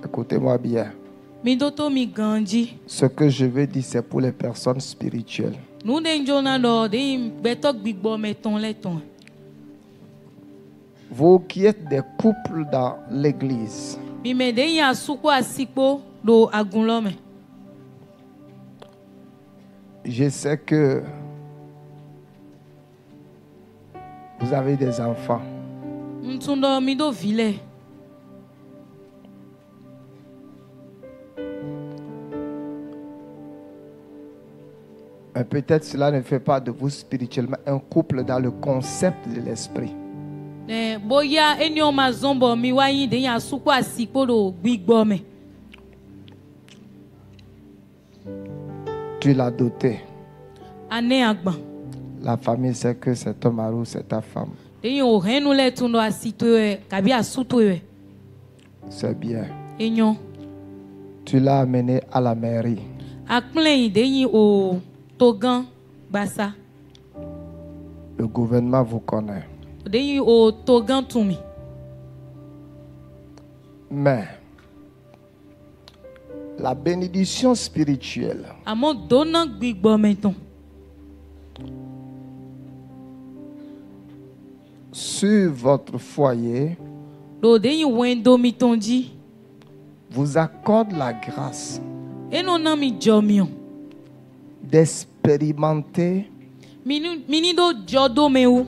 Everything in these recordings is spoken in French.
Écoutez-moi bien. Mindoto mi ganji. Ce que je veux dire, c'est pour les personnes spirituelles. Nous denjona do de betok bigbo meton leton. Vous qui êtes des couples dans l'église, Mi me de ya suko asikpo do agunlome. je sais que vous avez des enfants. Mtundo mi do vile. Mais peut-être cela ne fait pas de vous spirituellement un couple dans le concept de l'esprit. Boya enyo mazombo mi wayi de ya suko asikpo do gbigbo me. Tu l'as doté. Ane agban. La famille sait que c'est ton mari ou c'est ta femme. De yo renu le tundo asitwe kabi asutwe. C'est bien. Enyo. Tu l'as amené à la mairie. Akplen de yi o togan basa. Le gouvernement vous connaît. De yi o togan tumi. Mais la bénédiction spirituelle Amo dona gbigbo meton. sur votre foyer Do de yi wendo mi tonji. vous accorde la grâce Eno na mi jomion. d'expérimenter Mini do jodo me ou.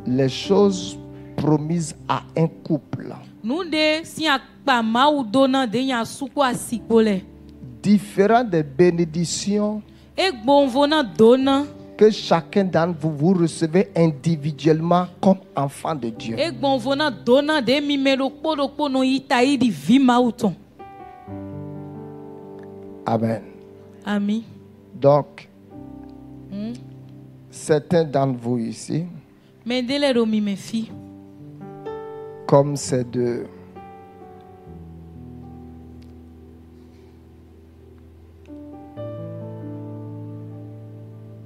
les choses promises à un couple. Nou de si akpa ma ou dona de yi asuko asikpo le. Différent des bénédictions E gbonvo na dona. que chacun d'entre vous, vous recevez individuellement comme enfant de Dieu. E gbonvo na dona de mi me do kpo no ita yi di vi ma uton. Amen. Ami. Donc, certains d'entre vous ici, Mendele do mi me fi. comme c'est de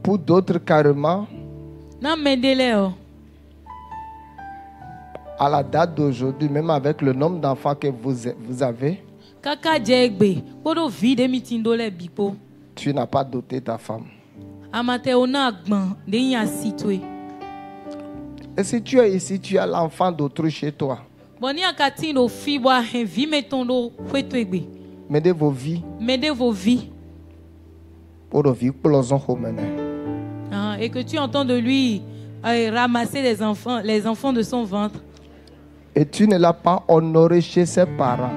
pour d'autres carrément, Na mendele o. à la date d'aujourd'hui, même avec le nombre d'enfants que vous avez, Kaka jegbe. Kodo vi de mi tindo le bipo. tu n'as pas doté ta femme. Amate ona agban de yi asitwe. Et si tu es ici, tu as l'enfant d'autrui chez toi. Boni akati do fi bo hen vi meton do kweto egbe. Mettez vos vies Mede vos vies. pour vivre pour les enfants. Ah, et que tu entends de lui ramasser les enfants de son ventre. Et tu ne l'as pas honoré chez ses parents.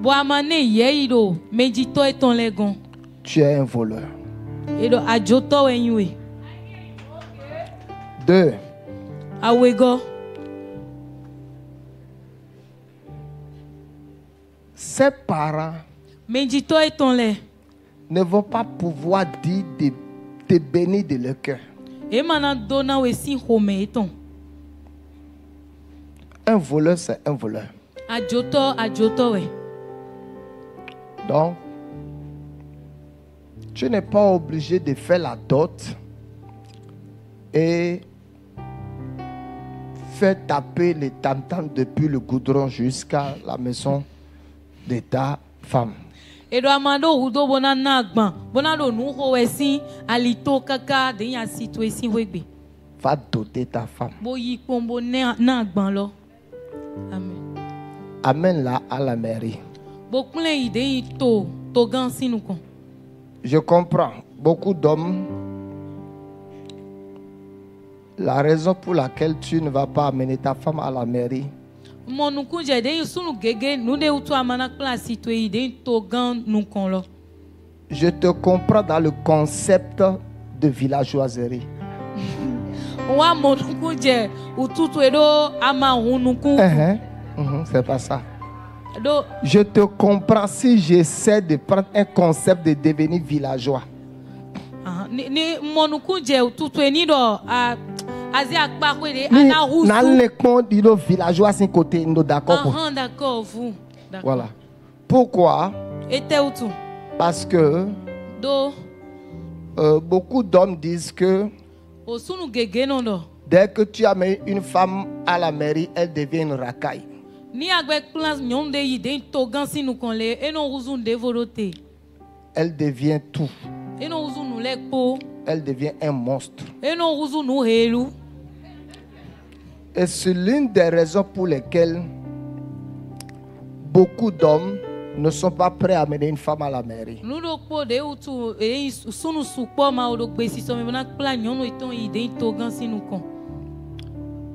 Boamane yeido medito eton legon. Tu es un voleur. Edo ajoto enywe. 2. Awego. Ses parents Medito eton le. ne vont pas pouvoir dire de te bénir de leur cœur. E mana dona we si home eton. Un voleur, c'est un voleur. Ajoto we. Donc, tu n'es pas obligé de faire la dot et faire taper les tam-tams depuis le goudron jusqu'à la maison de ta femme. Edo amado udo bona nagban. Bona do nu ho we si alito kaka de ya sitwe si wegbe. Va doter ta femme. Bo yi pombo nagban lo. Amen. Amène-la à la mairie. Bo kunle ide yi to gan sinu kon. Je comprends. Beaucoup d'hommes, la raison pour laquelle tu ne vas pas amener ta femme à la mairie, Monu kunje de yi sunu gege nu de utu amana kla sitwe ide yi to gan nu kon lo. je te comprends dans le concept de villageoiserie. Wa monu kunje ututu edo ama hunu kun. C'est pas ça. Do Je te comprends si j'essaie de prendre un concept de devenir villageois. ni monu kunje ututu eni do azi akpa kwe de Ni ana husu. dans les comptes, il y a villageois c'est côté, nous d'accord. D'accord vous. D'accord. Voilà. Pourquoi? Ete utu. Parce que Do beaucoup d'hommes disent que osunu gege non do. dès que tu amènes une femme à la mairie, elle devient une racaille. Ni avec plan nyom de yi den togan si nous kon le e non uzun de vorote. Elle devient tout. E non uzun nous lek po. Elle devient un monstre. E non uzun nous helu. Et c'est l'une des raisons pour lesquelles beaucoup d'hommes ne sont pas prêts à mener une femme à la mairie. Nous do po de utu e sunu supo ma o do gbe si so me na plan nyom iton yi den togan si nous kon.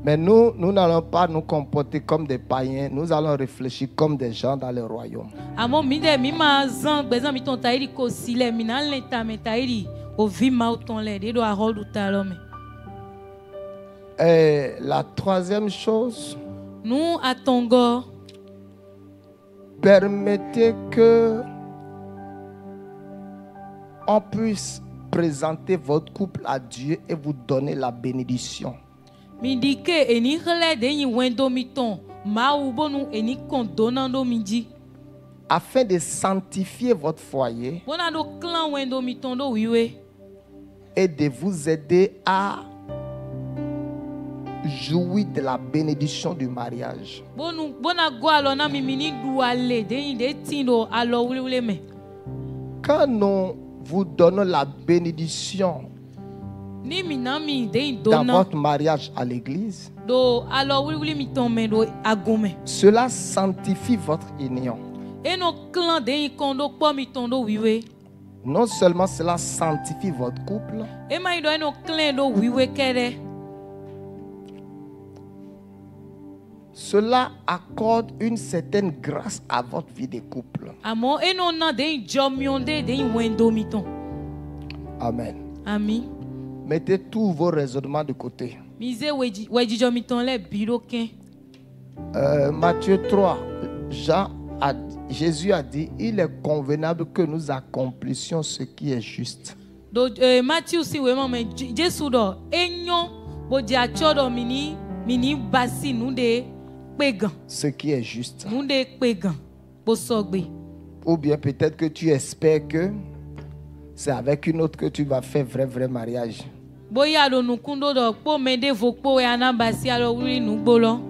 Mais nous n'allons pas nous comporter comme des païens. Nous allons réfléchir comme des gens dans le royaume. Amo mi de mi ma zan gbezan mi ton tairi ko sile mi na lenta me tairi o vi ma o ton le de do a hold utalo me. Et la troisième chose, Nous atongo permettez que on puisse présenter votre couple à Dieu et vous donner la bénédiction. mi di ke eni hele de yin wendo mi ton ma u bonu eni kon donando mi di. Afin de sanctifier votre foyer Bona do clan wendo mi ton do wiwe. et de vous aider à jouir de la bénédiction du mariage. Bonu bona go alo na mi mini du ale de yin de tindo alo wule me. Quand nous vous donnons la bénédiction Ni mi na mi de yin dans dona votre mariage à l'église, do alo wule mi ton me do agome. cela sanctifie votre union. E no clan de yin kon do po mi ton do wiwe. Non seulement cela sanctifie votre couple, E ma do no clan do wiwe kere. cela accorde une certaine grâce à votre vie de couple. Amo e no na de yin jomionde de yin wendo mi ton. Amen. Ami. Mettez tous vos raisonnements de côté. Mise weji jomi ton le biro ken. Matthieu 3, Jésus a dit, il est convenable que nous accomplissions ce qui est juste. Do Matthew si we mama Jesu do enyo bo di acho do mini basi nu de pegan. Ce qui est juste. Nu de pegan. Bo sogbe. Ou bien peut-être que tu espères que c'est avec une autre que tu vas faire vrai mariage. Boya do nu kundo do po mende vokpo we anabasi alo wuri nu gbolo.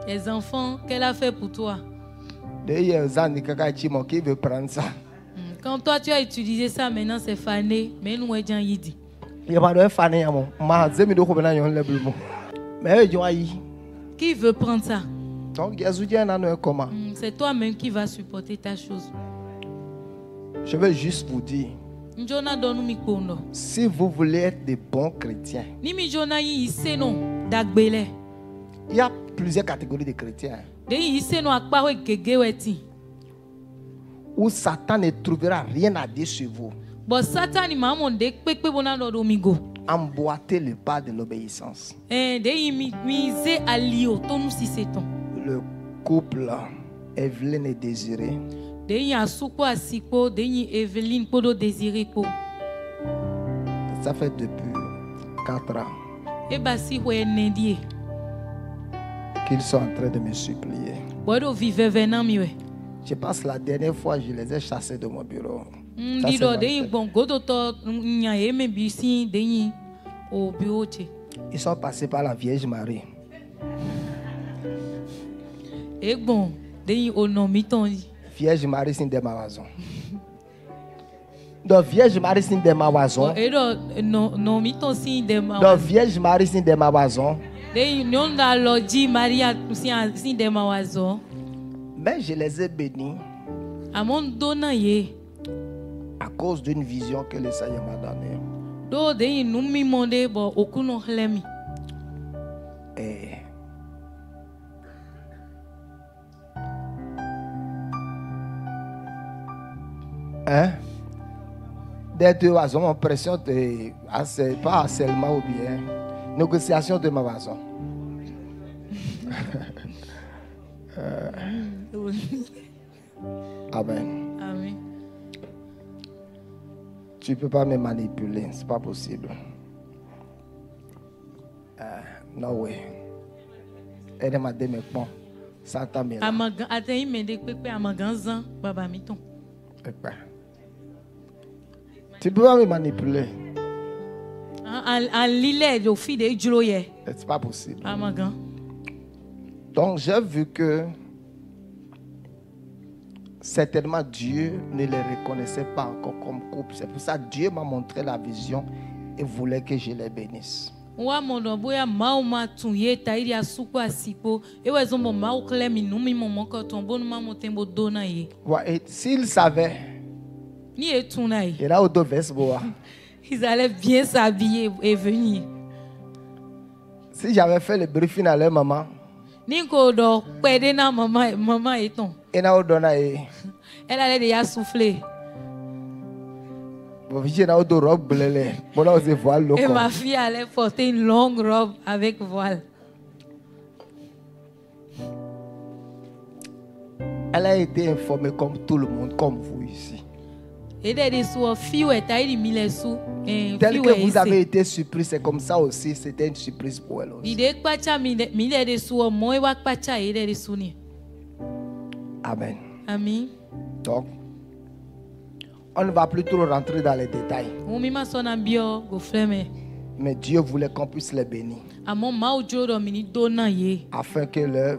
Les enfants, qu'elle a fait pour toi? Qui veut prendre ça? Quand toi tu as utilisé ça, maintenant c'est fané. Mais nous est yidi. Qui veut prendre ça? C'est toi-même qui vas supporter ta chose. Je veux juste vous dire, si vous voulez être des bons chrétiens, il y a plusieurs catégories de chrétiens où Satan ne trouvera rien à dire sur vous. Emboîter le pas de l'obéissance. Le couple Evelyne et Désiré, ça fait depuis 4 ans qu'ils sont en train de me supplier. Je pense la dernière fois, je les ai chassés de mon bureau. Ça, ils sont passés par la Vierge Marie. Vierge Marie, c'est des mawazons. Donc, Vierge Marie, c'est des mawazons. Donc, Vierge Marie, c'est des mawazons. Mais je les ai bénis à cause d'une vision que le Seigneur m'a donnée. Et des deux oiseaux, mon pression de pas harcèlement ou bien négociation de ma maison. Amen. Amen. Tu ne peux pas me manipuler, c'est pas possible. No way. Elle m'a dit, mais bon, ça t'a mis là. Tu ne peux pas me manipuler. En lilé de fille de juloye. C'est pas possible. Ah magan. Donc j'ai vu que certainement Dieu ne les reconnaissait pas encore comme couple. C'est pour ça que Dieu m'a montré la vision et voulait que je les bénisse. Wa mondo boya mauma tunye tairi asuko asipo ewe zombo mau kle minumi momoko tombo numa motembo dona ye. Ouais, et s'il savait, Ni etuna ye. il a au dos veste boa. Ils allaient bien s'habiller et venir. Si j'avais fait le briefing à leur maman, Ni ko do pede na mama eton. il a au dos naïe. Elle allait déjà souffler. Bon, j'ai au dos robe bleu. Bon là, on voile Et loco. ma fille allait porter une longue robe avec voile. Elle a été informée comme tout le monde, comme vous ici. Et des sous filles et taille mille sous. Tel que vous avez été surpris, c'est comme ça aussi. C'était une surprise pour elle aussi. L'idée pacha mille des sous moi wa pacha et des sous ni. Amen. Amen. Donc, on ne va plus trop rentrer dans les détails. On m'a son ambio go flemme. Mais Dieu voulait qu'on puisse les bénir. À mon maujo domini donna ye. Afin que leur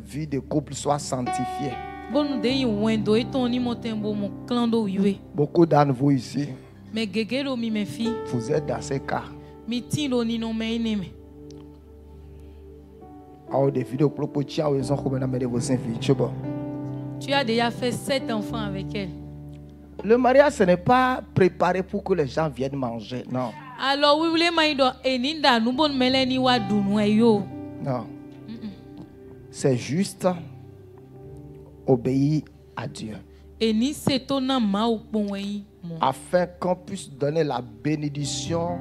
vie de couple soit sanctifiée. Bon de yi wendo eton ni motembo mon clando yue. Beaucoup d'entre vous ici, Mais gegero mi me fi. vous êtes dans ces cas. Mi tindo ni no me ineme. Alors, des vidéos propos, tiens, ils ont combien de vos filles. Tu as déjà fait 7 enfants avec elle. Le mariage, ce n'est pas préparé pour que les gens viennent manger. Non. Alors oui voulez mai do eninda nu bon meleni wa dunu eyo. Non. C'est juste obéir à Dieu. Eni setona ma opon yi mo. Afin qu'on puisse donner la bénédiction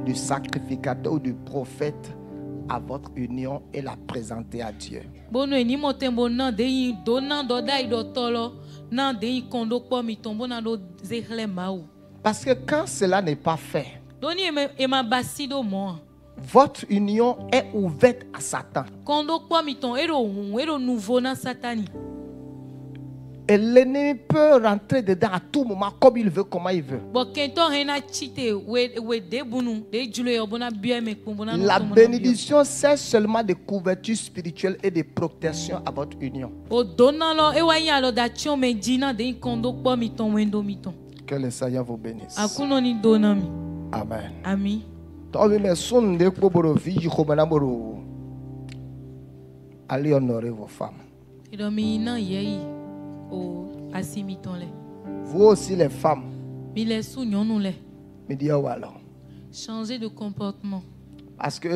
du sacrificateur ou du prophète à votre union et la présenter à Dieu. Bono eni motembo na de yi do na do dai do tolo na de yi kondo po mi tombo na do zehle mau. Parce que quand cela n'est pas fait, Doni e ma basido mo. votre union est ouverte à Satan. Kondo po mi ton ero nouveau na satani. Et l'ennemi peut rentrer dedans à tout moment, comme il veut, comment il veut. Bo kento hena chite we de bunu de julo yo bona bia me kumbona no. La bénédiction sert seulement de couverture spirituelle et de protection à votre union. O dona lo e wa ya lo da chon me jina de kondo po mi ton wendo mi ton. Que le Seigneur vous bénisse. Akuno ni dona mi. Amen. Ami. Allez honorer vos femmes. Edo mi na yeyi o asimi ton le. Vous aussi les femmes. Mi le sou nyonu le. Me dis alors. Changer de comportement. Parce que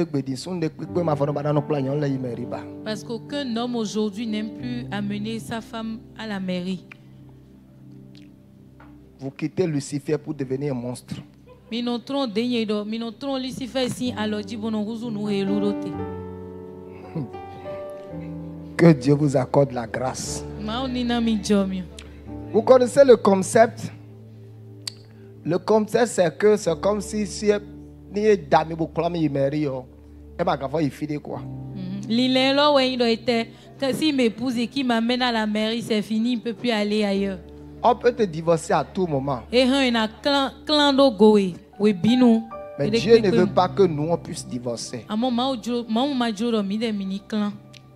Parce qu'aucun homme aujourd'hui n'aime plus amener sa femme à la mairie. Vous quittez Lucifer pour devenir un monstre. Minotron denyedo, minotron Lucifer si alors dibono huzu no elurote. Que Dieu vous accorde la grâce. Maonina mi jomio. Vous connaissez le concept? Le concept c'est que c'est comme si ni dame bu klami mairie yo. Et ba gafo il fide quoi. Lilelo we ido était si m'épouse qui m'amène à la mairie c'est fini, il peut plus aller ailleurs. On peut te divorcer à tout moment. Et un clando goe we binu. Mais Dieu ne veut pas que nous on puisse divorcer.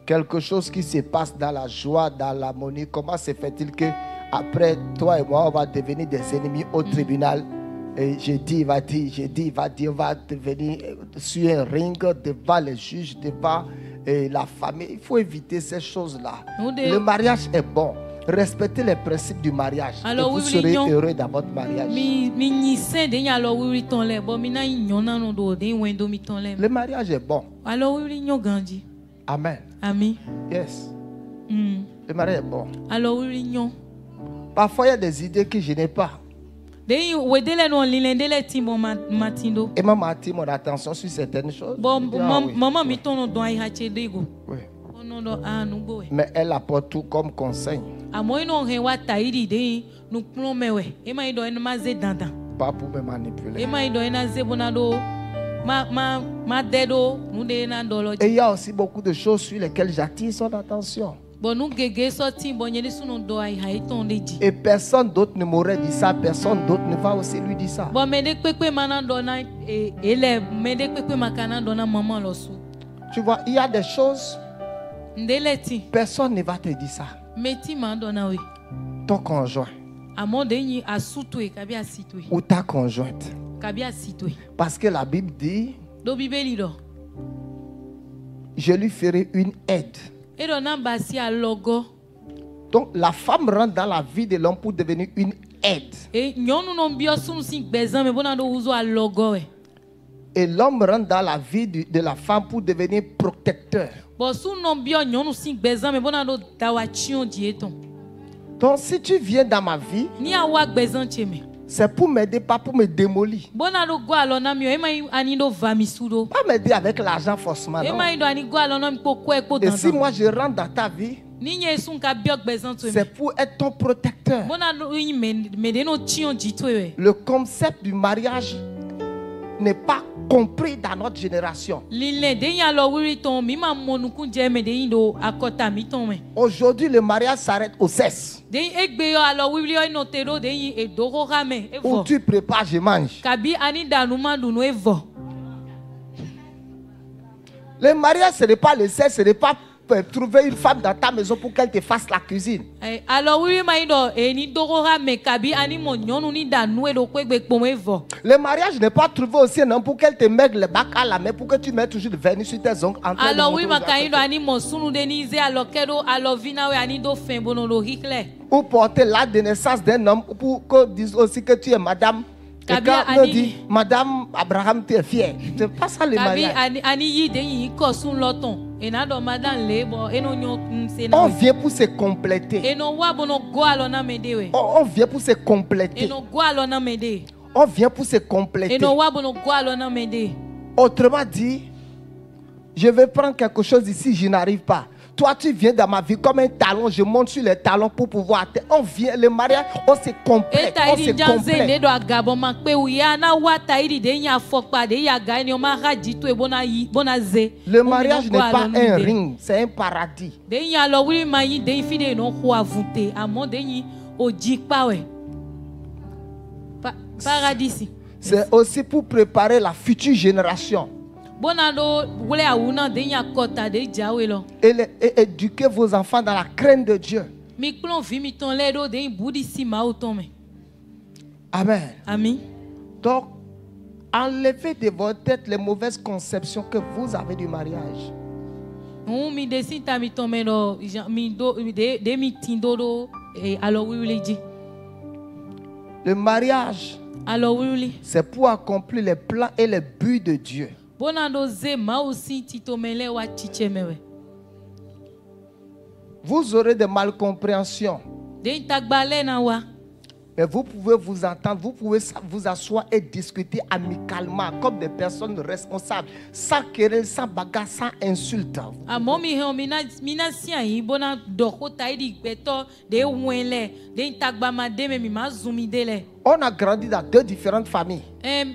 Quelque chose qui se passe dans la joie, dans l'harmonie. Comment se fait-il que après toi et moi on va devenir des ennemis au tribunal? Et je dis, il va dire, on va devenir sur un ring devant les juges, devant la famille. Il faut éviter ces choses-là. Le mariage est bon. Respectez les principes du mariage. Alors, et vous serez heureux dans votre mariage. Le mariage est bon. Amen. Amen. Yes. Le mariage est bon. Alors, parfois, il y a des idées que je n'ai pas. Et maman attire mon attention sur certaines choses. Oui. Mais elle apporte tout comme conseil. Pas pour me manipuler. Et il y a aussi beaucoup de choses sur lesquelles j'attire son attention. Bon nous gege sorti bon yeli sunu do ai ha iton leji. Et personne d'autre ne m'aurait dit ça, personne d'autre ne va aussi lui dire ça. Bon mede pepe manan dona ele mede pepe makana dona maman losu. Tu vois, il y a des choses, Ndeleti personne ne va te dire ça. meti man dona we. Ton conjoint Amon denyi asutwe kabi asitwe. ou ta conjointe. Kabi asitwe. Parce que la Bible dit, Do bibeli do. je lui ferai une aide. E do nan basi a logo. Donc la femme rentre dans la vie de l'homme pour devenir une aide. E nyonu non bio sunu sin bezan me bona do uzo a logo we. Et l'homme rentre dans la vie de la femme pour devenir protecteur. Bon sunu non bio nyonu sin bezan me bona do dawachion dieton. Donc si tu viens dans ma vie, Ni a wa bezan cheme. c'est pour m'aider, pas pour me démolir. Bona do go alona mi o e mai ani do vamisudo. Pas m'aider avec l'argent forcément. E Non. mai do ani go alona mi po kwe ko Et si dan. moi je rentre dans ta vie, Ni nye sun ka biok bezan to me. c'est pour être ton protecteur. Bona do yi me de no chion dito we. Le concept du mariage n'est pas compris dans notre génération. Lile de ya lo wiri ton mi ma monu kun je me de yin do akota mi ton me. Aujourd'hui, le mariage s'arrête au cesse. De egbe yo alo wiri yo no tero de yin e do ko rame e Où vo. tu prépares, je mange. Kabi ani danu ma dunu e vo. Le mariage, ce n'est pas le cesse, ce n'est pas trouver une femme dans ta maison pour qu'elle te fasse la cuisine. Alors oui ma do e ni do ko rame kabi ani mo nyonu ni danu e do ko egbe po me vo. Le mariage n'est pas trouver aussi un homme pour qu'elle te mette le bac à la main, pour que tu mettes toujours le vernis sur tes ongles. En train de Alors oui montrer ma aux kan do gens. ani mo sunu de ni ze alors kedo alors vina we ani do fin bono do hikle. Ou porter l'acte de naissance d'un homme pour qu'on dise aussi que tu es madame. Et Kabi quand on ani- dit, madame Abraham, tu es fière. C'est pas ça le Kabi mariage. ani yi de yin ko sun loton. E na do madan le bo e no nyon se na. On vient pour se compléter. E no wa bono go alona me de we. On vient pour se E compléter. no go alona me de. On vient pour se E compléter. no wa bono go alona me de. Autrement dit, je vais prendre quelque chose ici, je n'arrive pas. Toi, tu viens dans ma vie comme un talon, je monte sur les talons pour pouvoir atteindre. On vient, le mariage, on se complète. Eta On se iri janze ne complète. do agabo ma pe u ya na wata iri de nya fokpa de ya ga ni o ma haji to e bona yi bona ze. Le mariage n'est pas un ring, c'est un paradis. De nya lo wi ma yi de fi de no ko avute amo de yin oji pa we. Paradisi. C'est aussi pour préparer la future génération Bona do wole awuna de nya kota de jawe lo. et éduquer vos enfants dans la crainte de Dieu. Mi klon vi mi ton le do de yin budi si ma o ton me. Amen. Ami. Donc, enlevez de votre tête les mauvaises conceptions que vous avez du mariage. Mi de sinta mi ton me do mi do de mi tindo do e alo wi le ji. Le mariage, Alors oui. c'est pour accomplir les plans et les buts de Dieu. Bonando ze ma aussi titomele wa chichemewe. Vous aurez des malcompréhensions, De tagbale na wa. mais vous pouvez vous entendre, vous pouvez vous asseoir et discuter amicalement comme des personnes responsables, sans querelle, sans bagarre, sans insulte. Amo mi he mina sia yi bona doko taidi beto de wenle de tagba ma de me mi ma zumi de le. On a grandi dans deux différentes familles.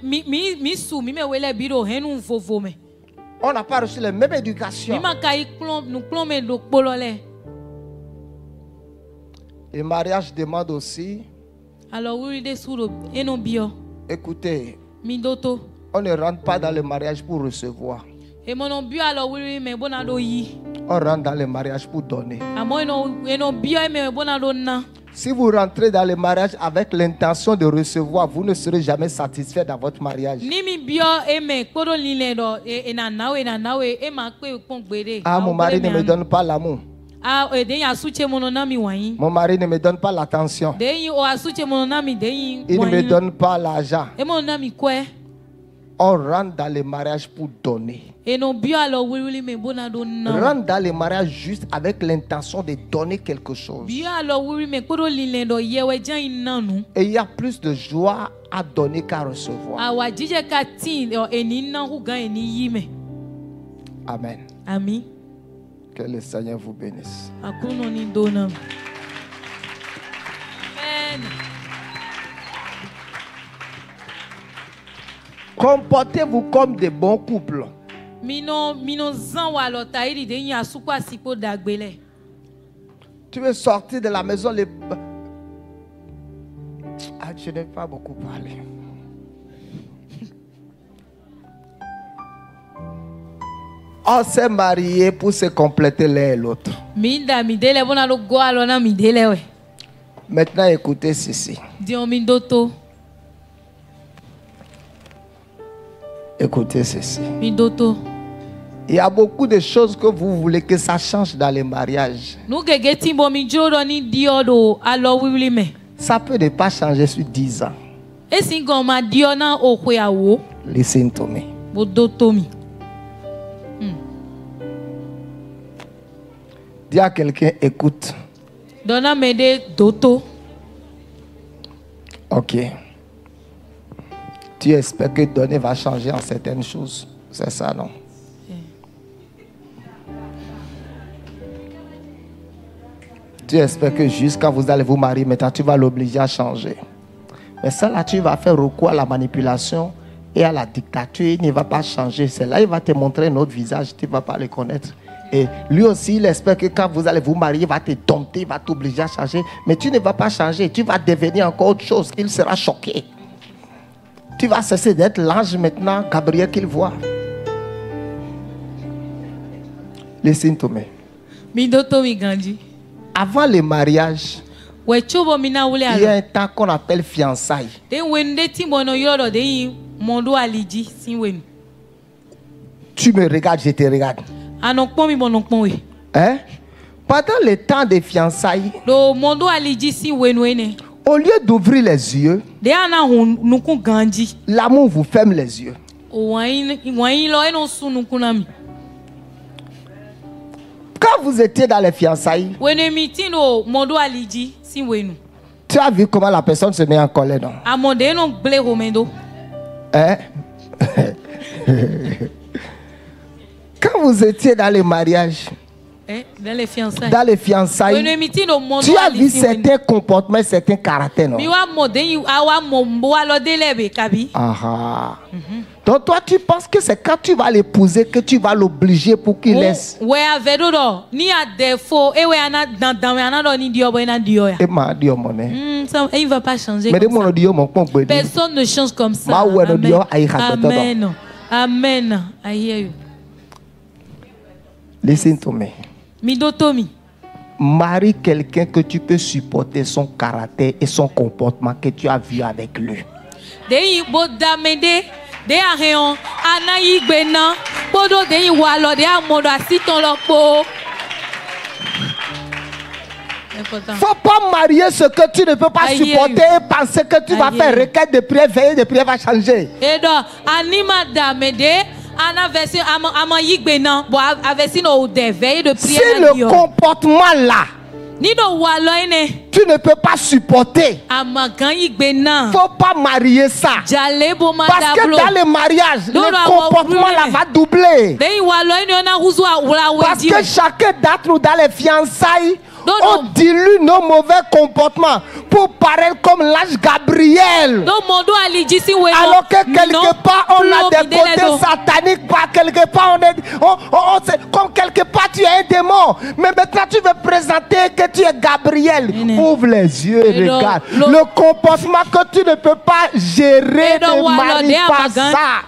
Mi su mi me wele biro henu vovo me. On n'a pas reçu la même Mi éducation. ma kai klon nu klon me do polole. Le mariage demande aussi, Alors oui de suro eno bio. écoutez, Mi doto. on ne rentre pas dans le mariage pour recevoir. E mono bio alors oui me bonado yi. On rentre dans le mariage pour donner. Amo eno bio me bonado na. Si vous rentrez dans le mariage avec l'intention de recevoir, vous ne serez jamais satisfait dans votre mariage. Ni mi bio eme kporo lile do e na nawe e ma pe pon gbere. Ah, mon mari ne me donne pas l'amour. Ah, de ya suche mono na mi wanyi. Mon mari ne me donne pas l'attention. De yi o asuche mono na mi de yi. Il ne me donne pas l'argent. E mono na mi kwe. On rentre dans le mariage pour donner. E no bio alo wili me bona do na. Rentre dans le mariage juste avec l'intention de donner quelque chose. Bio alo wili me kporo lile do yewe jan inanu. Et il y a plus de joie à donner qu'à recevoir. Awa jije ka tin o eni na hu gan eni yi me. Amen. Ami. Que le Seigneur vous bénisse. Akuno ni do na. Amen. Comportez-vous comme des bons couples. Mino zan wa lo ta iri de yin asukwa sipo dagbele. Tu veux sortir de la maison. Ah, je n'ai pas beaucoup parlé. On s'est mariés pour se compléter l'un et l'autre. Maintenant, écoutez ceci. Écoutez ceci. Il y a beaucoup de choses que vous voulez que ça change dans les mariages. Ça peut ne pas changer sur 10 ans. Listen to me. Dis à quelqu'un, écoute. Ok. Tu espères que donner va changer en certaines choses. C'est ça, non? Tu espères que juste quand vous allez vous marier, maintenant tu vas l'obliger à changer. Mais ça là, tu vas faire recours à la manipulation et à la dictature. Il ne va pas changer. C'est là, il va te montrer un autre visage. Tu ne vas pas le connaître. Et lui aussi, il espère que quand vous allez vous marier, il va te dompter, il va t'obliger à changer. Mais tu ne vas pas changer. Tu vas devenir encore autre chose. Il sera choqué. Tu vas cesser d'être l'ange maintenant, Gabriel, qu'il voit. Listen to me. Avant le mariage, il y a un temps qu'on appelle fiançailles. Tu me regardes, je te regarde. Hein? Pendant le temps des fiançailles, au lieu d'ouvrir les yeux, l'amour vous ferme les yeux. Quand vous étiez dans les fiançailles, tu as vu comment la personne se met en colère, non? Hein? Quand vous étiez dans les mariages, dans les fiançailles, tu as vu certains comportements, certains caractères, non? Donc toi, tu penses que c'est quand tu vas l'épouser que tu vas l'obliger pour qu'il laisse. Et il ne va pas changer comme ça. Personne ne change comme ça. Amen. Amen. I hear you. Listen to me. Marie quelqu'un que tu peux supporter son caractère et son comportement que tu as vu avec lui. Faut pas marier ce que tu ne peux pas supporter et penser que tu vas faire requête de prière, veiller de prière va changer. Si le comportement là, tu ne peux pas supporter, faut pas marier ça. Parce que dans le mariage, le comportement là va doubler. Parce que chacun d'entre nous dans les fiançailles, on dilue nos mauvais comportements pour paraître comme l'ange Gabriel. Alors que quelque part on a des côtés sataniques, quelque part comme quelque part tu es un démon. Mais maintenant tu veux présenter que tu es Gabriel. Ouvre les yeux et regarde. Le comportement que tu ne peux pas gérer, ne marie pas ça.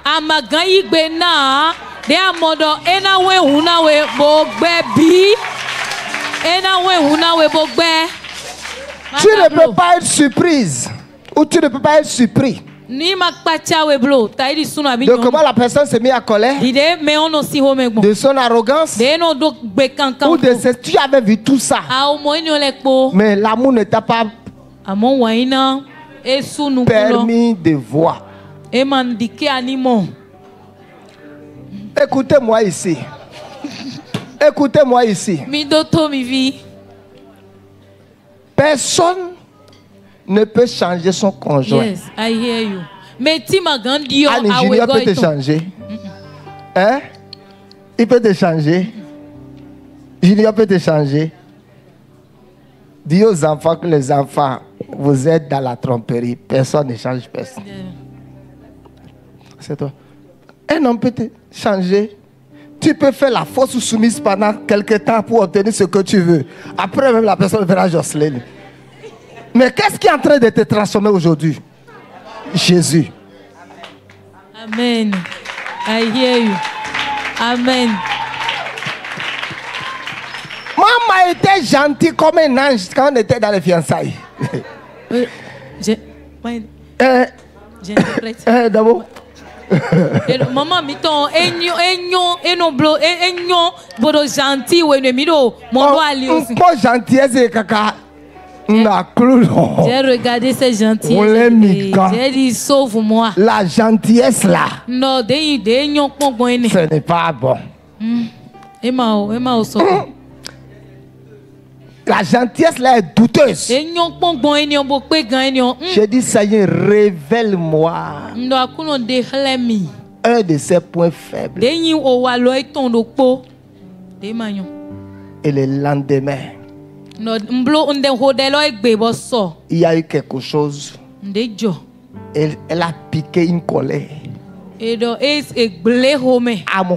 Tu ne peux pas être surprise ou tu ne peux pas être surpris de comment la personne se met à colère, de son arrogance ou de ce tu avais vu tout ça, mais l'amour ne t'a pas permis de voir. Écoutez-moi ici. Écoutez-moi ici. Personne ne peut changer son conjoint. Yes, I hear you. Mais Annie Junior peut te changer. Hein? Il peut te changer. Junior peut te changer. Dis aux enfants que les enfants, vous êtes dans la tromperie. Personne ne change personne. C'est toi. Un homme peut te changer. Tu peux faire la fausse soumise pendant quelques temps pour obtenir ce que tu veux. Après, même la personne verra Jocelyne. Mais qu'est-ce qui est en train de te transformer aujourd'hui? Jésus. Amen. I hear you. Amen. Maman était gentille comme un ange quand on était dans les fiançailles. J'interprète. D'abord. Maman, miton, enyo, bodo gentil, ou enemido, mon doigt ali aussi. Pas gentillesse et caca. J'ai regardé ces gentillesses. J'ai dit, sauve-moi. La gentillesse là. Non, ce n'est pas bon. La gentillesse là est douteuse. J'ai dit, Seigneur, révèle-moi un de ces points faibles. Et le lendemain, il y a eu quelque chose. Elle a piqué une colère. Ah, mon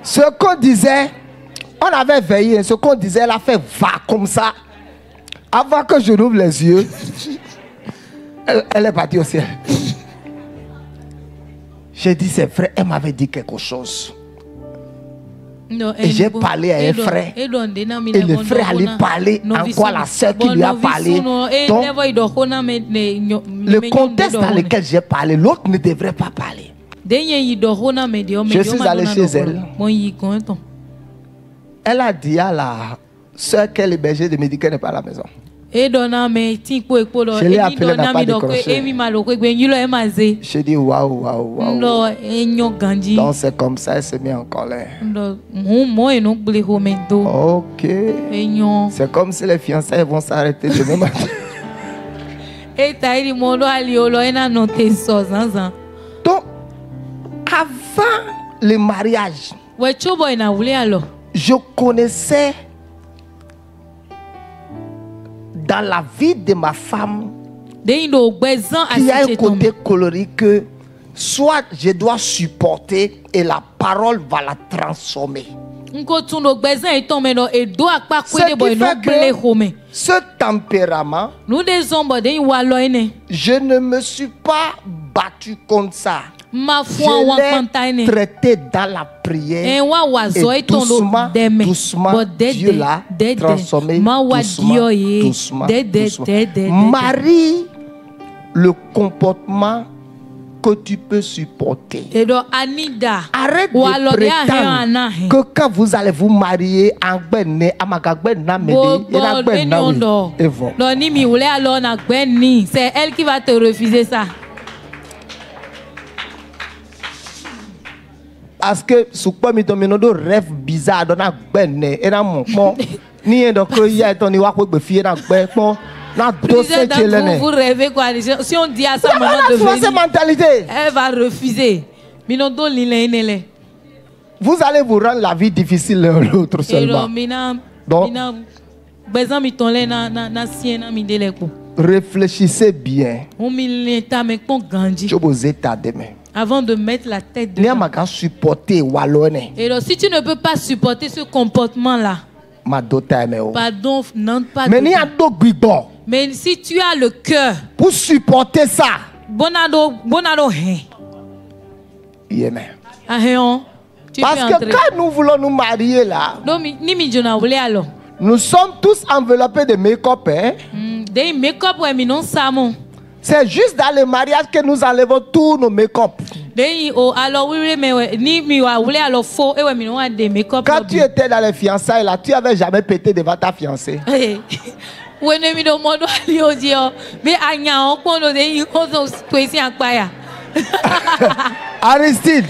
ce qu'on disait, on avait veillé, ce qu'on disait, elle a fait va comme ça. Avant que je n'ouvre les yeux, elle est partie au ciel. J'ai dit, c'est vrai, elle m'avait dit quelque chose. Et j'ai parlé à un frère. Et le frère allait parler encore à la soeur qui lui a parlé. Donc, le contexte dans lequel j'ai parlé, l'autre ne devrait pas parler. Je suis allé chez elle. Elle a dit à la soeur qu'elle est bergère de me dire qu'elle n'est pas à la maison. Je l'ai appelé, elle n'a pas décroché. J'ai dit waouh, waouh, waouh. Donc c'est comme ça, elle s'est mise en colère. Ok. C'est comme si les fiançailles vont s'arrêter demain matin. Donc, avant le mariage, je connaissais dans la vie de ma femme qu'il y a un côté colorique que soit je dois supporter et la parole va la transformer. Ce qui fait que ce tempérament, je ne me suis pas battu contre ça. Je l'ai traité dans la prière et doucement, doucement, Dieu l'a transformé doucement. Marie, le comportement que tu peux supporter. Arrête de prétendre que quand vous allez vous marier, c'est elle qui va te refuser ça. Parce que ce quoi mi domino rêve bizarre dans la bonne et dans mon pont ni donc il y a ton ni wa ko be fie na gbe pon na do se tele. Vous rêvez quoi? Si on dit à ça maintenant de venir, mentalité. Elle va refuser. Vous allez vous rendre la vie difficile l'un l'autre seulement. Donc réfléchissez bien. Je vous ai demain. Avant de mettre la tête dedans. Et donc, si tu ne peux pas supporter ce comportement-là, pardon, non pas. Mais si tu as le cœur pour supporter ça, bonado, Amen. Parce que quand nous voulons nous marier là, nous sommes tous enveloppés de make-up. C'est juste dans le mariage que nous enlevons tous nos make-up. Quand tu étais dans les fiançailles là, tu n'avais jamais pété devant ta fiancée. Aristide,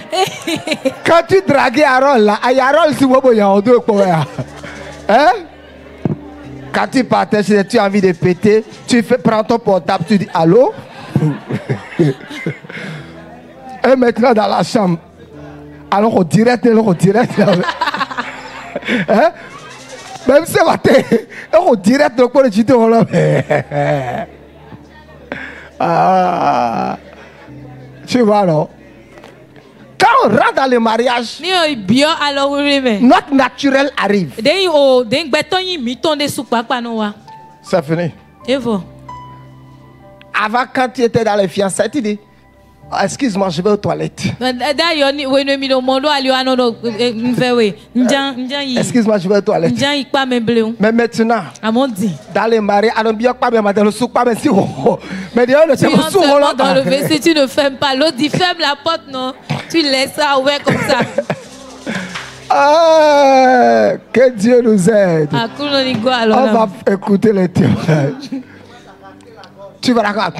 quand tu draguais Harold là, Harold si vous voyez en deux quoi, hein? Quand tu partais, tu as envie de péter, tu prends ton portable, tu dis allô? Et maintenant dans la chambre, alors on direct. Hein? Même ce matin, on direct pour le chito. Tu vois, non? Quand on rentre dans le mariage, Ni o bio alors oui mais. notre naturel arrive. Den o den gbeton yin mi ton de sou papa no wa. C'est fini. Et vous? Avant, quand tu étais dans les fiançailles, tu dis, oh, excuse-moi, je vais aux toilettes. D'ailleurs ni we no mi do mondo ali wa no do nfe we. Njan yi. Excuse-moi, je vais aux toilettes. Njan yi pa me ble. Mais maintenant, Amondi. dans les mariages, on ne bien pas bien matin, le souk pas mais si mais d'ailleurs, le Tu souk entres là. dans le WC, tu ne fermes pas. L'autre dit ferme la porte, non. Tu laisses ça ouvert comme ça. Ah, que Dieu nous aide. Ah, Kuno Nigo, alors. On va écouter les témoignages. Tu vas d'accord.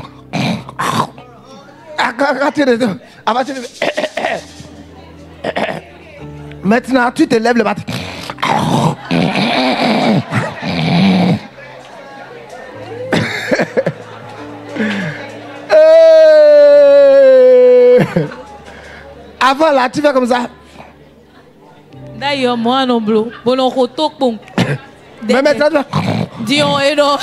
Maintenant, tu te lèves le matin. Avant là, tu fais comme ça. D'ailleurs, moi, non, blo. Bon, on retourne pour. Mais maintenant, tu vas. Dion, et non.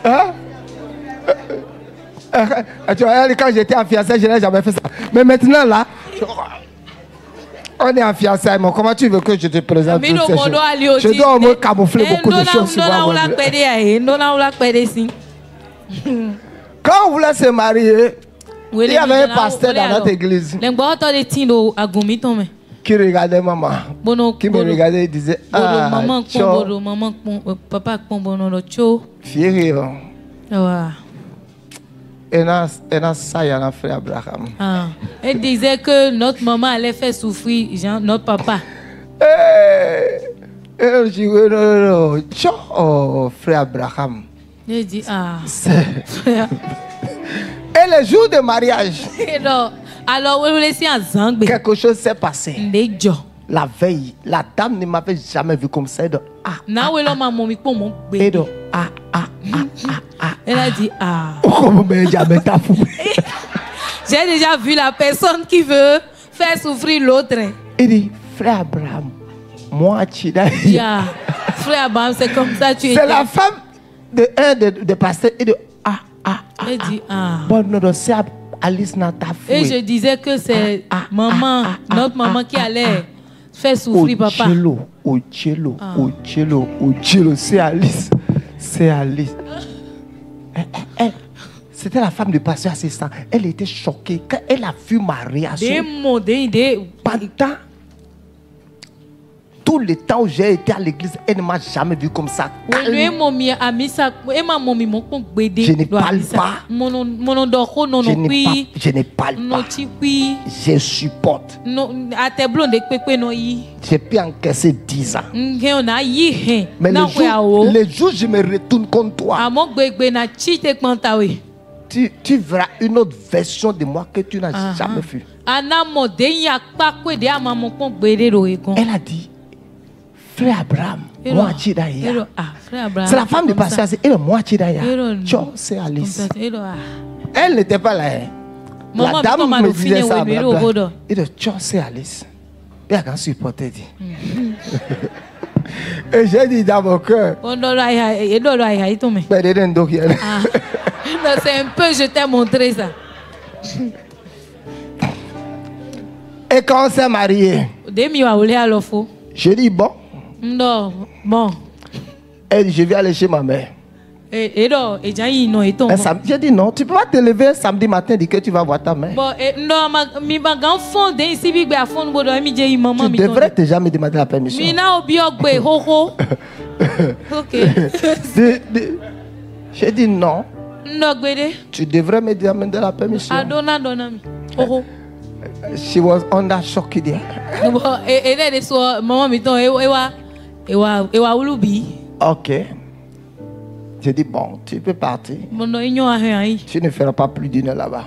Hein? Tu vois, quand j'étais en fiançailles, je n'ai jamais fait ça. Mais maintenant, là, on est en fiançailles. Mais comment tu veux que je te présente toutes ces choses? Je dois au moins camoufler beaucoup de choses sur moi. Quand on voulait se marier, il y avait un pasteur dans notre église qui regardait maman, qui me regardait et disait, ah, papa, Fieri, ça, il y a un frère Abraham. Elle disait que notre maman allait faire souffrir notre papa. Je dis, non, oh, frère Abraham. Elle dit, ah, frère. Et le jour de mariage, alors, vous laissez un zang. Quelque chose s'est passé. La veille, la dame ne m'avait jamais vu comme ça. Elle a dit, ah. J'ai déjà vu la personne qui veut faire souffrir l'autre. Il dit, frère Abraham, moi, tu as dit. Frère Abraham, c'est comme ça, tu es. C'est la femme de un des pasteurs. Il dit, elle dit, ah. Bon, non, c'est Alice n'a pas fait. Et je disais que c'est maman, notre maman qui allait faire souffrir papa. C'est Alice. C'est Alice. C'était la femme du pasteur assistant. Elle était choquée quand elle a vu ma réaction. Pendant tout le temps où j'ai été à l'église, elle ne m'a jamais vu comme ça. Je ne parle pas. Je ne parle pas. Je supporte. J'ai pu encaisser 10 ans. Mais le jour où je me retourne contre toi, tu verras une autre version de moi que tu n'as jamais vue. Elle a dit, frère Abraham, moi tu d'ailleurs. C'est la femme du pasteur, c'est moi tu d'ailleurs. C'est Alice. Elle n'était pas là. La dame me disait ça. Il dit, c'est Alice. Il a qu'à supporter. Et j'ai dit dans mon cœur. C'est un peu, je t'ai montré ça. Et quand on s'est marié, j'ai dit bon. Non, bon. Elle dit, je vais aller chez ma mère. J'ai dit non, tu peux pas te lever samedi matin et dire que tu vas voir ta mère. Tu devrais déjà me demander la permission. J'ai dit non. Tu devrais me demander la permission. She was under shock. Ok. J'ai dit bon, tu peux partir. Tu ne feras pas plus d'une heure là-bas.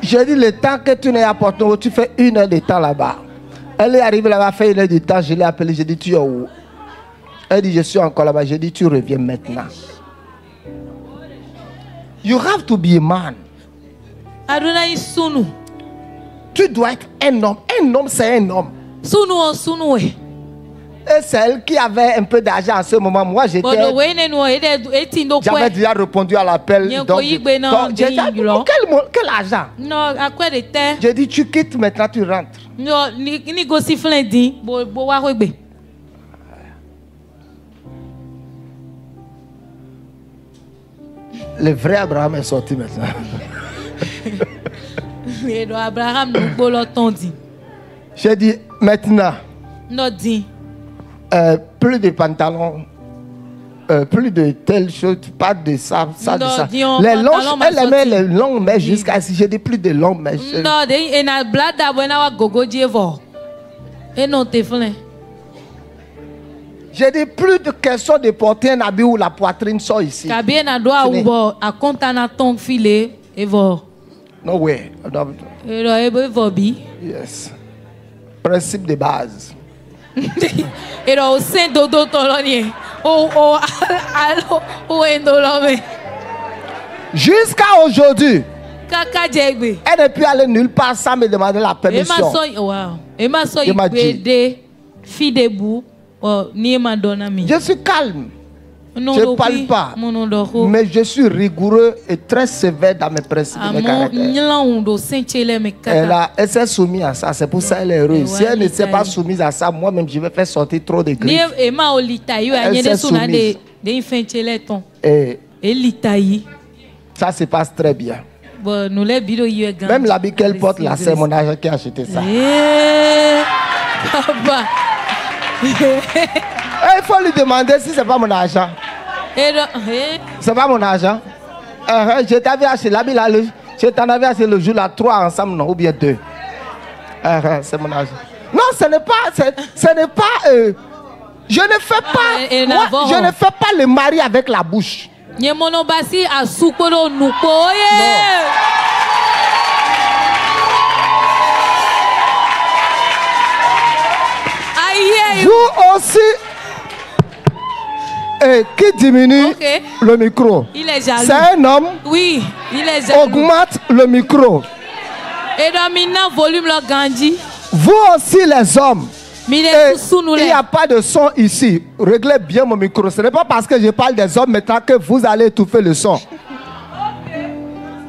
J'ai dit le temps que tu n'es à Porto, tu fais 1 heure de temps là-bas. Elle est arrivée là-bas, fait 1 heure de temps, je l'ai appelée, j'ai dit tu es où? Elle dit je suis encore là-bas, j'ai dit tu reviens maintenant. You have to be a man. Adonai sunu. Tu dois être un homme. Un homme, c'est un homme. Sunu o sunu we. Et celle qui avait un peu d'argent en ce moment, moi j'étais. Bodo we ne no etindo J'avais kwe. déjà répondu à l'appel. Nye Donc, ko yigbe na j'ai dit, de yilo. quel argent? No akwe de te. J'ai dit, tu quittes maintenant, tu rentres. No ni go si flendi bo wa we gbe. Le vrai Abraham est sorti maintenant. Et do Abraham no gbo lo ton di. J'ai dit, maintenant, No di. plus de pantalons, plus de telle chose, pas de ça, ça, de Non, ça. disons, Les pantalon longues, m'a elle aimait sorti. les longues mèches jusqu'à ici. J'ai dit, plus de longues mèches. No de ena blada bo na wa gogo di evo. E no te flen. J'ai dit, plus de question de porter un habit où la poitrine sort ici. Kabi na do a Fini. ubo a konta na ton file evo. No way. No, E do evo bi. yes. Principe de base. E do o sen do ton lo ni. O alo o endo lo me. Jusqu'à aujourd'hui, Kaka jegbe. elle ne peut aller nulle part sans me demander la E ma permission. so wow. E ma so E ma di. igbe de fi debu o ni ma dona mi. Je suis calme, No je do parle pi, pas. mo no do ho. mais je suis rigoureux et très sévère dans mes principes et mes Amo caractères. nlan do senchele me kaka. Elle s'est soumise à ça, c'est pour ça qu'elle est heureuse. Si elle ne s'est pas soumise à ça, moi-même, je vais faire sortir trop de Ni griffes. e ma o litayi o Elle anye de s'est suna soumise. de infenchele ton. Et E litayi. ça se passe très bien. Bon, nous les bidons y est Même l'habit qu'elle porte là, c'est mon agent qui a acheté ça. Eh, papa. Il faut lui demander si c'est pas mon argent. Et eh, C'est pas mon argent. Je t'avais acheté l'habit là, je t'en avais acheté le jour là, 3 ensemble, non, ou bien 2. C'est mon argent. Non, ce n'est pas, ce n'est pas, je ne fais pas, moi, je ne fais pas le mari avec la bouche. nye monobasi a sukoro nuko oye. Aïe. Vous aussi, qui diminue Ok. le micro. Il est jaloux. C'est un homme, Oui, il est jaloux. augmente le micro. Et dans maintenant volume le gandhi. Vous aussi les hommes. Mine Et sous nous il n'y les. a pas de son ici. Réglez bien mon micro. Ce n'est pas parce que je parle des hommes maintenant que vous allez étouffer le son.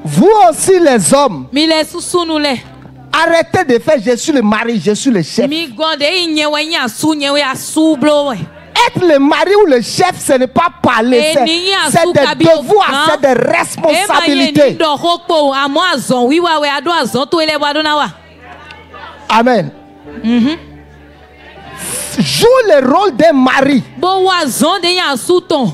Vous aussi les hommes, Mine sous nous les. arrêtez de faire je suis le mari, je suis le chef. Mi gonde nyewe nya su nyewe a su blo we. Être le mari ou le chef, ce n'est pas parler, Et ni a c'est sou des kabi devoirs, okan. c'est des responsabilités. Do hokpo amo azon wiwa we ado azon to ele wado na wa. Amen. Joue le rôle d'un mari. Bo wa zon de yan su ton.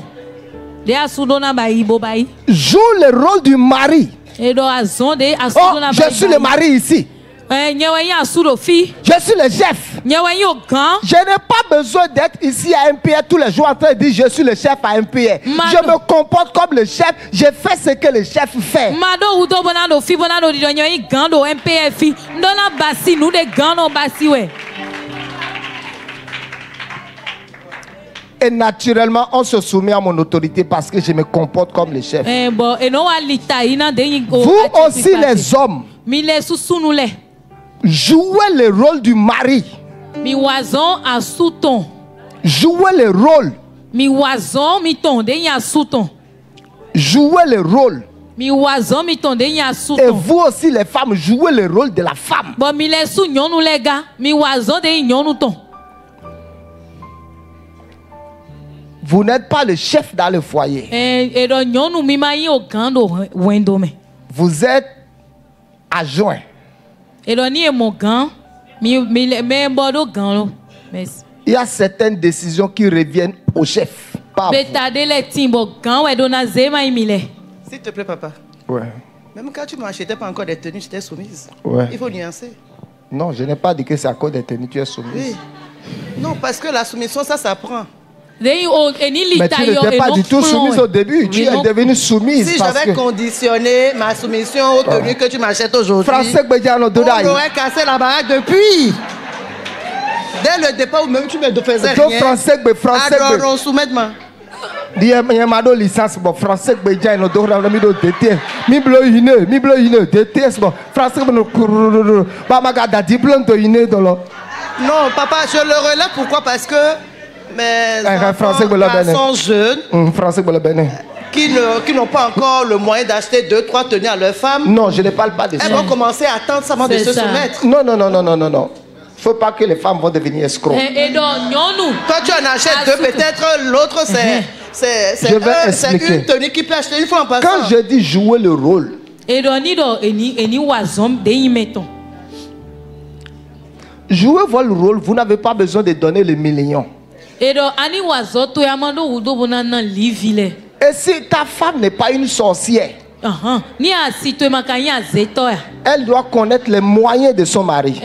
De asu do na ba ibo ba yi. Joue le rôle du mari. E do azon de asu Oh, do na ba. je suis le mari ici. Nyewe yan su do fi. Je suis le chef. Nyewe yo gan. Je n'ai pas besoin d'être ici à MPR tous les jours en train de dire je suis le chef à MPR. Je me comporte comme le chef. Je fais ce que le chef fait. Mado udo bona do fi bona do di do nyewe gan do MPF. Ndo na basi nu de gan no basi we. Et naturellement, on se soumet à mon autorité parce que je me comporte comme le chef. Bon, et non alita ina de yin go. Vous aussi les hommes, Mi le susu nu le. jouez le rôle du mari. Mi wazon a souton. Jouez le rôle. Mi wazon mi ton de yin a souton. Jouez le rôle. Mi wazon mi ton de yin a Et souton. vous aussi les femmes, jouez le rôle de la femme. Bon, mi le su nyonu le ga. Mi wazon de yin nyonu ton. Vous n'êtes pas le chef dans le foyer. Et do nyonu mi ma yin o gan do wendo me. Vous êtes adjoint. Et do ni e mo gan. Me bodo gan lo. Merci. Il y a certaines décisions qui reviennent au chef. Pas à vous. Beta de le timbo gan we do na zema mi le. S'il te plaît, papa. Ouais. Même quand tu m'achetais pas encore des tenues, j'étais soumise. Ouais. Il faut nuancer. Non, je n'ai pas dit que c'est à cause des tenues, tu es soumise. Oui. Non, parce que la soumission, ça s'apprend. Mais tu n'étais pas du tout soumise au début. Tu es devenue soumise. Si parce j'avais que conditionné ma soumission aux tenues que tu m'achètes aujourd'hui, Français Bédiano on Dodaï. aurait cassé la baraque depuis. Dès le départ où même tu me faisais Donc rien. Français Alors, on soumet-moi. Dis mado licence bon français que déjà no do mi do DTS. Mi blo yine DTS bon français no ba magada diplôme to yine do lo. Non, papa, je le relève pourquoi? Parce que mes français enfants sont jeunes. Français Qui n'ont pas encore le moyen d'acheter 2-3 tenues à leur femme. Non, je ne parle pas de ça. Elles vont commencer à attendre seulement de se soumettre. Non. Il ne faut pas que les femmes vont devenir escrocs. Quand tu en achètes deux, peut-être l'autre c'est une tenue qui peut acheter une fois en passant. Quand je dis jouer le rôle, jouer votre rôle, vous n'avez pas besoin de donner les millions. Et si ta femme n'est pas une sorcière, elle doit connaître les moyens de son mari.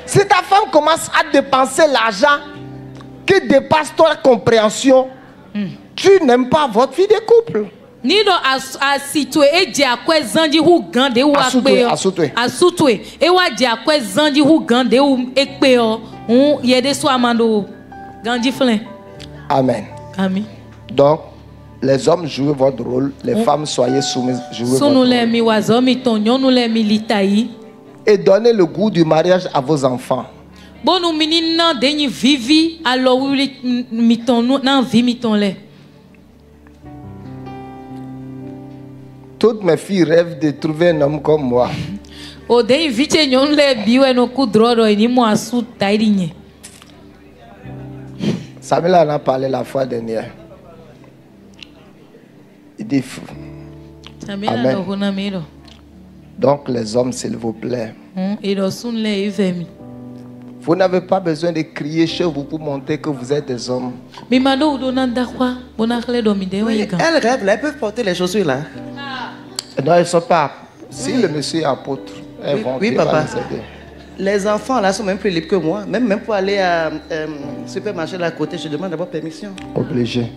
Si ta femme commence à dépenser l'argent qui dépasse ta compréhension, tu n'aimes pas votre vie de couple. Amen. Donc, les hommes jouent votre rôle, les femmes soyez soumises, jouez votre rôle. Et donnez le goût du mariage à vos enfants. Toutes mes filles rêvent de trouver un homme comme moi. Samuel en a parlé la fois dernière. Il dit fou. Amen. Donc les hommes, s'il vous plaît, vous n'avez pas besoin de crier chez vous pour montrer que vous êtes des hommes. Oui, elles rêvent là, elles peuvent porter les chaussures là. Non, elles ne sont pas. Si le monsieur est apôtre, elles vont papa. Les enfants là sont même plus libres que moi. Même pour aller à supermarché là à côté, je demande d'abord permission. Obligé.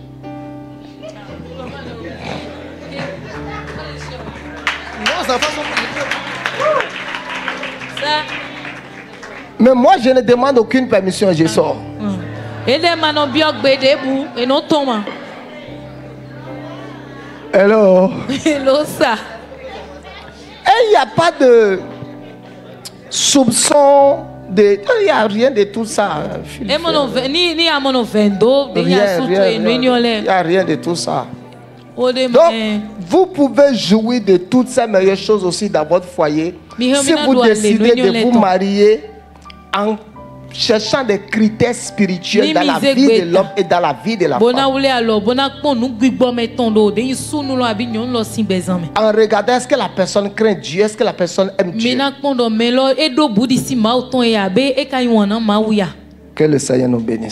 Nos enfants sont plus libres. Mais moi, je ne demande aucune permission, je sors. Hello. Hello, ça. Et il n'y a pas de soupçon, il n'y a rien de tout ça. Il n'y a rien de tout ça. Donc, vous pouvez jouir de toutes ces meilleures choses aussi dans votre foyer. Si vous décidez de vous marier en cherchant des critères spirituels dans la vie de l'homme et dans la vie de la femme. En regardant est-ce que la personne craint Dieu, est-ce que la personne aime Dieu. Que le Seigneur nous bénisse.